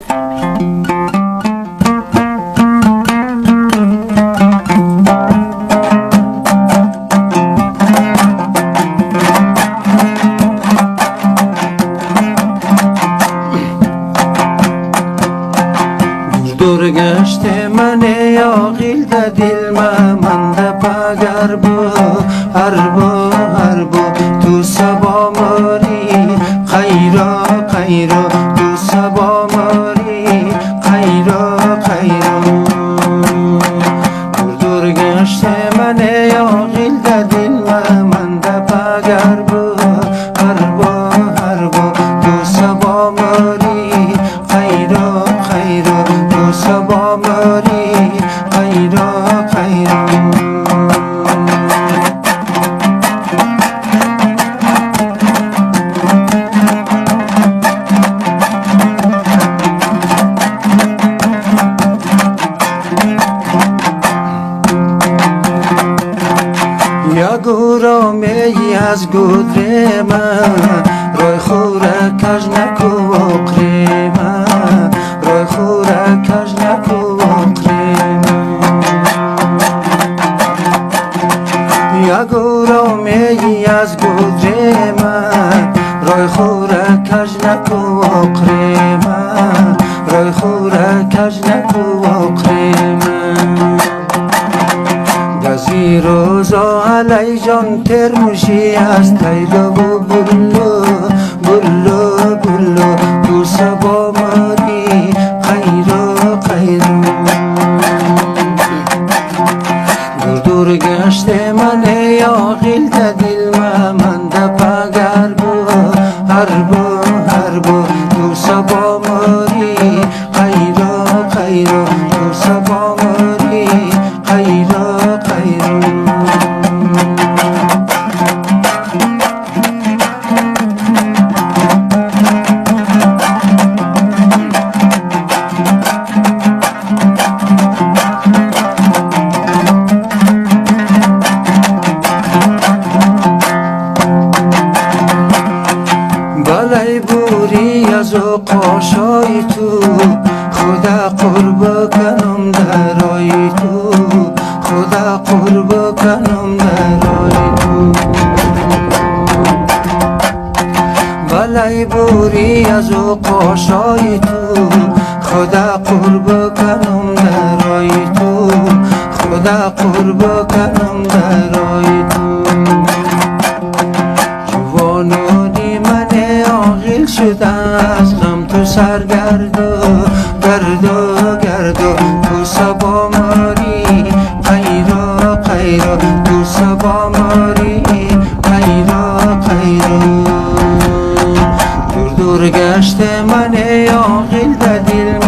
دور گشت من عاقل ده دل من ده پگر بو هر بو تو سبا ماری خیرا تو سبا ماری خیرا دور گشت من عاقل ده دل من ده پگر بو هر بو تو سبا ماری خیرا تو سبا ماری خیرا یا گورا می از گودر من روی خوره کج نکو اقری من روی خوره کج نکو اقری من یا گورا می از گودر من روی خوره کج نکو اقری من روی خوره کج نکو اقری من گزی روزا علی جان ترمشی از تیلو بلو تو سبا ماری خیرو دور گشت من عاقل ده دل من ده پگر بو هر بو تو سبا ماری خیرو تو سبا ماری خیرو بلای بوری از قاشای تو خدا قرب کنم درای تو خدا قرب کنم درای تو بلای بوری از قاشای تو خدا قرب کنم درای تو خدا قرب کنم درای تو جوانانی من عاقل شده از غم تو سرگردو گردو تو سبا ماری خیرا تو سبا ماری خیرا دور گشت من عاقل ده دل